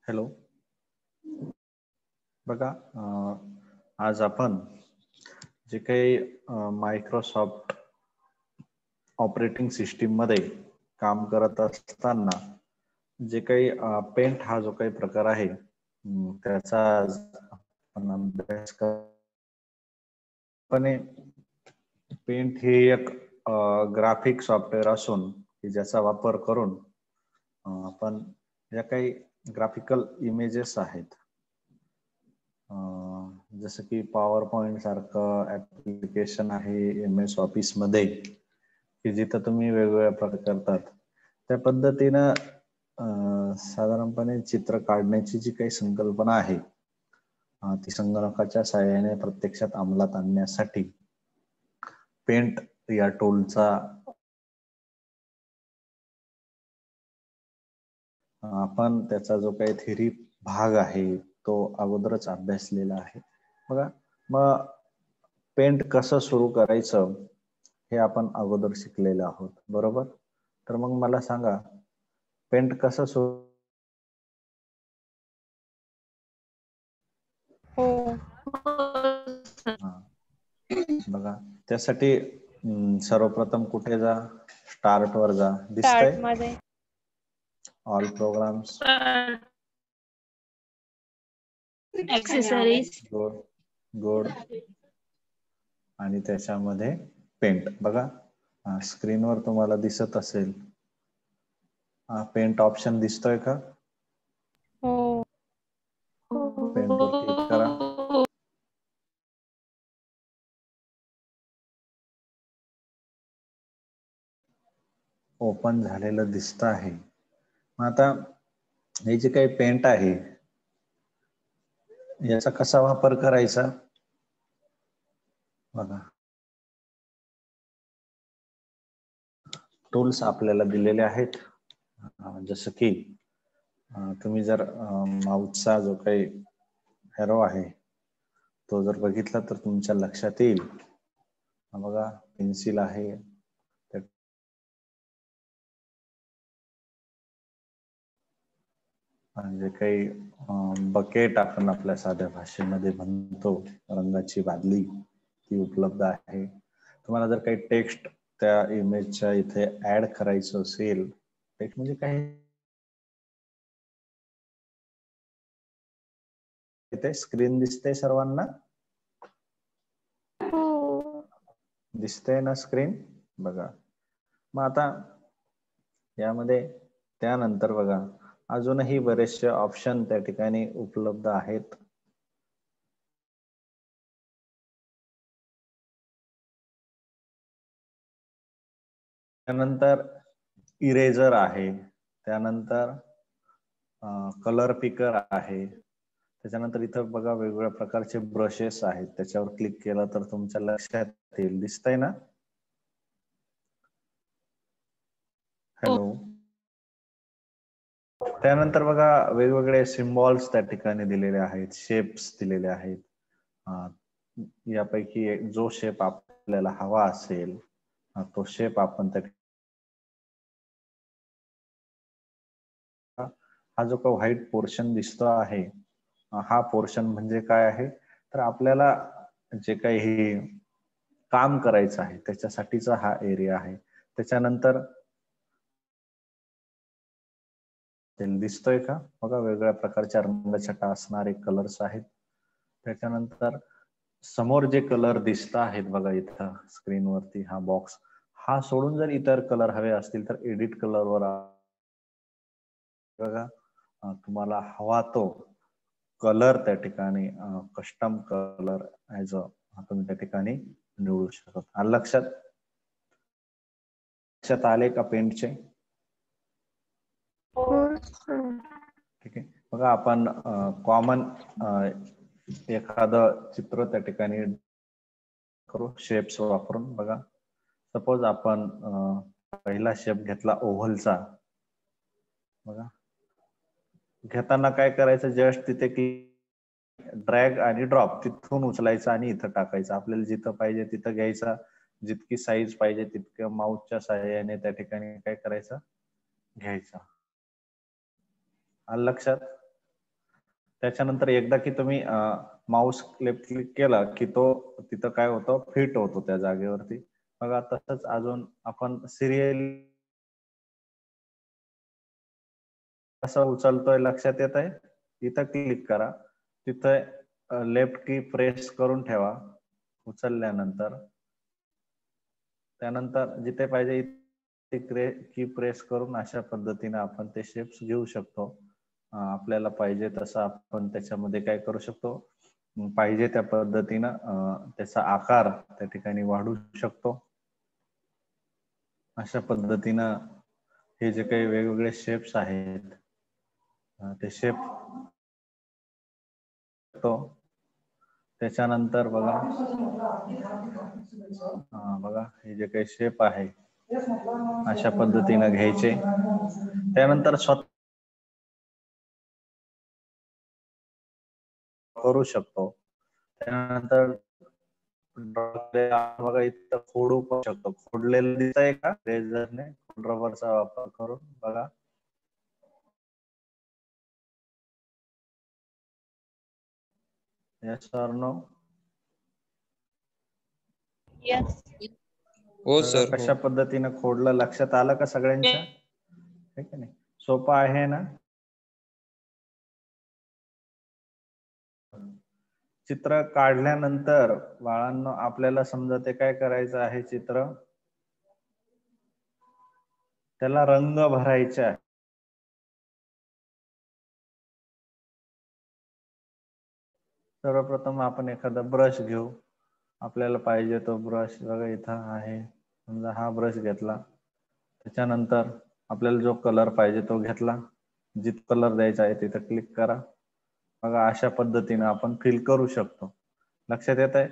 Hello, बघा आज आपण जे काही मायक्रोसॉफ्ट ऑपरेटिंग सिस्टीम मध्ये काम करत असताना जे काही पेंट हा जो काही प्रकार आहे त्याचा आपण अभ्यास पण पेंट हे एक ग्राफिक सॉफ्टवेअर असून की ज्याचा वापर करून आपण ज्या काही ग्राफिकल इमेजेस आहेत जसं की पॉवर पॉइंट सारखं ऍप्लिकेशन आहे MS ऑफिस मध्ये की जिथं तुम्ही वेगवेगळ्या प्रकार करतात त्या पद्धतीनं साधारणपणे चित्र काढण्याची जी काही संकल्पना आहे ती संगणकाच्या सहाय्याने प्रत्यक्षात अंमलात आणण्यासाठी पेंट या टूलचा आपण त्याचा जो काही थेरी भाग आहे तो अगोदरच अभ्यासलेला आहे बघा. मग पेंट कसं सुरू करायचं हे आपण अगोदर शिकलेलो आहोत, बरोबर? तर मग मला सांगा पेंट कसं सुरू बघा. त्यासाठी सर्वप्रथम कुठे जा, स्टार्ट वर जा, दिसतंय ऑल प्रोग्राम्स, एक्सेसरीज, गुड, आणि त्याच्यामध्ये पेंट. बघा स्क्रीनवर तुम्हाला दिसत असेल पेंट ऑप्शन दिसतोय का? हो, पेंट वर क्लिक करा. ओपन झालेलं दिसत आहे. मग आता हे जे काही पेंट आहे याचा कसा वापर करायचा बघा. टूल्स आपल्याला दिलेले आहेत जसं की तुम्ही जर माऊसचा जो काही एरो आहे तो जर बघितला तर तुमच्या लक्षात येईल. बघा पेन्सिल आहे, जे काही बकेट आपण आपल्या साध्या भाषेमध्ये म्हणतो, रंगाची बादली, ती उपलब्ध आहे. तुम्हाला जर काही टेक्स्ट त्या इमेजच्या इथे ऍड करायचं असेल, टेक्स्ट म्हणजे काय, इथे स्क्रीन दिसते सर्वांना, दिसते ना स्क्रीन? बघा. मग आता यामध्ये त्यानंतर बघा अजूनही बरेचसे ऑप्शन त्या ठिकाणी उपलब्ध आहेत. त्यानंतर इरेजर आहे, त्यानंतर कलर पिकर आहे, त्याच्यानंतर इथं बघा वेगवेगळ्या प्रकारचे ब्रशेस आहेत. त्याच्यावर क्लिक केलं तर तुमच्या लक्षात येईल, दिसतंय ना? हॅलो. त्यानंतर बघा वेगवेगळे सिम्बॉल्स त्या ठिकाणी दिलेले आहेत, शेप्स दिलेले आहेत. यापैकी जो शेप आपल्याला हवा असेल तो शेप आपण त्या हा जो का व्हाईट पोर्शन दिसतो आहे हा पोर्शन म्हणजे काय आहे तर आपल्याला जे काही काम करायचं आहे त्याच्यासाठीचा हा एरिया आहे. त्याच्यानंतर दिसतोय का बघा वेगवेगळ्या प्रकारच्या रंगछटा असणारे कलर्स आहेत. त्याच्यानंतर समोर जे कलर दिसत आहेत बघा इथं स्क्रीनवरती, हा बॉक्स, हा सोडून जर इतर कलर हवे असतील तर एडिट कलर वर बघा तुम्हाला हवा तो कलर त्या ठिकाणी कस्टम कलर ऍज अ तुम्ही त्या ठिकाणी निवडू शकता. आलं लक्षात आले का पेंटचे? ठीक आहे. बघा आपण कॉमन एखादं चित्र त्या ठिकाणी करू शेप्स वापरून. बघा सपोज आपण पहिला शेप घेतला ओव्हलचा. बघा घेताना काय करायचं, जस्ट तिथे की ड्रॅग आणि ड्रॉप तिथून उचलायचं आणि इथं टाकायचं. आपल्याला जिथं पाहिजे तिथं घ्यायचा, जितकी साईज पाहिजे तितकं माऊसच्या सहाय्याने त्या ठिकाणी काय करायचं, घ्यायचं. आलं लक्षात? त्याच्यानंतर एकदा की तुम्ही माऊस लेफ्ट क्लिक केला की तो तिथं काय होतं, फिट होतो त्या जागेवरती. बघा तसंच अजून आपण सिरियल कसं उचलतोय लक्षात येत आहे. इथं क्लिक करा, तिथं लेफ्ट की प्रेस करून ठेवा उचलल्यानंतर. त्यानंतर जिथे पाहिजे की प्रेस करून अशा पद्धतीने आपण ते शेप्स घेऊ शकतो. आपल्याला पाहिजे तसं आपण त्याच्यामध्ये काय करू शकतो, पाहिजे त्या पद्धतीनं त्याचा आकार त्या ठिकाणी वाढवू शकतो. अशा पद्धतीनं हे जे काही वेगवेगळे शेप्स आहेत ते शेप तो त्याच्यानंतर बघा बघा हे जे काही शेप आहे अशा पद्धतीनं घ्यायचे. त्यानंतर स्वतः करू शकतो. त्यानंतर बघा इथं फोडू पण शकतो. फोडलेलं दिसतंय का रेझरने रबरचा वापर करून बघा. Yes or no? यस. हो बघा सर, कशा हो. पद्धतीनं खोडलं लक्षात आलं का सगळ्यांच्या? ठीक आहे नाही, सोपं आहे ना? चित्र काढल्यानंतर बाळांनो आपल्याला समजा ते काय करायचं आहे, चित्र त्याला रंग भरायचे आहे. सर्वप्रथम आपण एखादा ब्रश घेऊ. आपल्याला पाहिजे तो ब्रश बघा इथं आहे. समजा हा ब्रश घेतला, त्याच्यानंतर आपल्याला जो कलर पाहिजे तो घेतला. जिथं कलर द्यायचा आहे तिथं क्लिक करा. बघा अशा पद्धतीने आपण फिल करू शकतो. लक्षात येत आहे?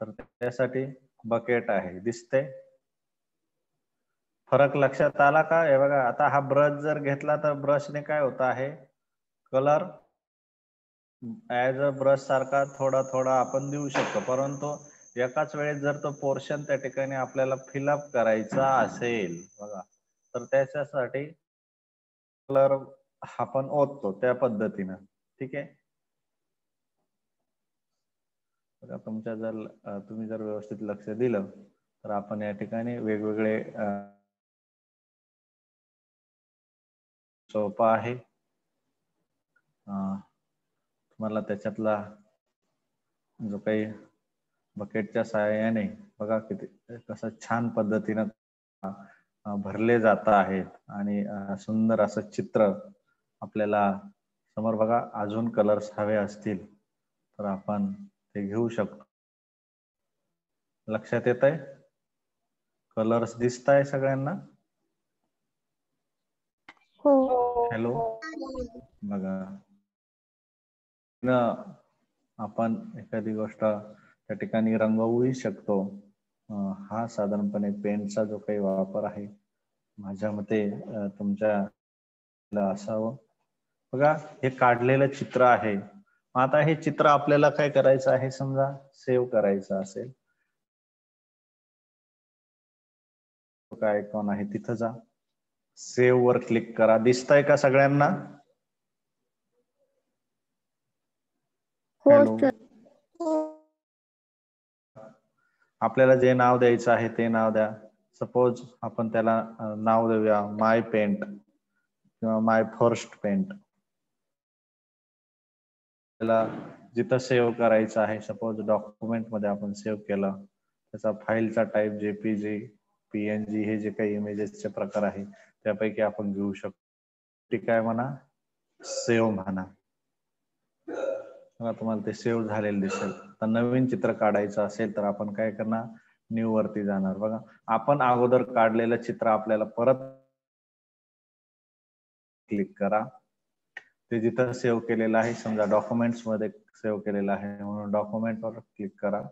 तर त्यासाठी बकेट आहे, दिसते? फरक लक्षात आला का? हे बघा आता हा ब्रश जर घेतला तर ब्रशने काय होत आहे, कलर ऍज अ ब्रश सारखा थोडा थोडा आपण देऊ शकतो. परंतु एकाच वेळेस जर तो पोर्शन त्या ठिकाणी आपल्याला फिलअप करायचा असेल बघा, तर त्याच्यासाठी कलर आपण ओततो त्या पद्धतीनं. ठीक आहे. बघा तुमच्या जर तुम्ही जर व्यवस्थित लक्ष दिलं तर आपण या ठिकाणी वेगवेगळे सोपं आहे. तुम्हाला त्याच्यातला जो काही बकेटच्या सहाय्याने बघा किती कसं छान पद्धतीनं भरले जात आहेत आणि सुंदर असं चित्र आपल्याला समोर बघा. अजून कलर्स हवे असतील तर आपण ते घेऊ शकतो. लक्षात येत आहे? कलर्स दिसत आहे सगळ्यांना? हो. हॅलो, बघा आपण एखादी गोष्ट त्या ठिकाणी रंगवूही शकतो. हा साधारणपणे पेनचा जो काही वापर आहे माझ्या मते तुमच्या असावं. बघा हे काढलेलं चित्र आहे. आता हे चित्र आपल्याला काय करायचं आहे, समजा सेव्ह करायचं असेल काय आयकॉन आहे तिथं जा, सेव्ह वर क्लिक करा. दिसतंय का सगळ्यांना? हो हॅलो, सर. आपल्याला जे नाव द्यायचं आहे ते नाव द्या. सपोज आपण त्याला नाव देऊया माय पेंट किंवा माय फर्स्ट पेंट. त्याला जिथं सेव्ह करायचं आहे, सपोज डॉक्युमेंट मध्ये आपण सेव्ह केलं, त्याचा फाईलचा टाईप जेपीजी, पीएनजी हे जे काही इमेजेसचे प्रकार आहे त्यापैकी आपण घेऊ शकतो. ठीक आहे म्हणा, सेव्ह म्हणा. तुम्हाला ते सेव्ह झालेलं दिसेल. तर नवीन चित्र काढायचं असेल तर आपण काय करणार, न्यू वरती जाणार. बघा आपण अगोदर काढलेलं चित्र आपल्याला परत क्लिक करा. ते जिथं सेव्ह केलेलं आहे, समजा डॉक्युमेंट्स मध्ये सेव्ह केलेलं आहे म्हणून डॉक्युमेंट वर क्लिक करा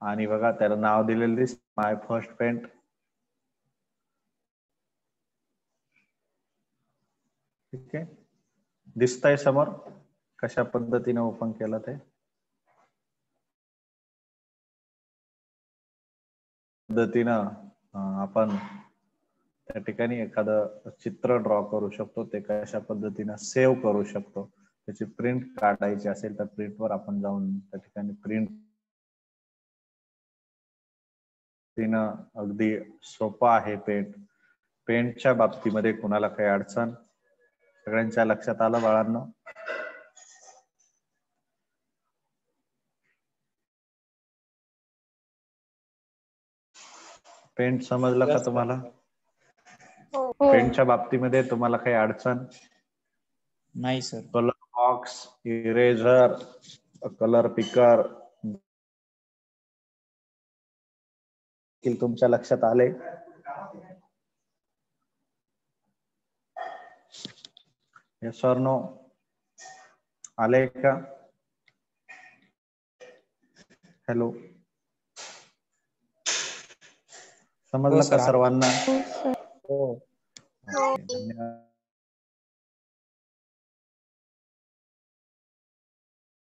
आणि बघा त्याला नाव दिलेलं दिसत, माय फर्स्ट पेंट. ठीक आहे, दिसतंय समोर कशा पद्धतीने ओपन केलं ते पद्धतीनं आपण त्या ठिकाणी एखादं चित्र ड्रॉ करू शकतो, ते कशा पद्धतीने सेव्ह करू शकतो, त्याची प्रिंट काढायची असेल तर प्रिंटवर आपण जाऊन त्या ठिकाणी प्रिंट अगदी सोपं आहे पेंटच्या बाबतीमध्ये कुणाला काही अडचण? सगळ्यांच्या लक्षात आलं बाळांनो? पेंट समजलं का तुम्हाला? पेंटच्या बाबतीमध्ये तुम्हाला काही अडचण? नाही sir. Colour box, eraser, colour picker तुमच्या लक्षात आले? येस और नो? आले का? हॅलो, समजलं का सर्वांना? हो. धन्यवाद.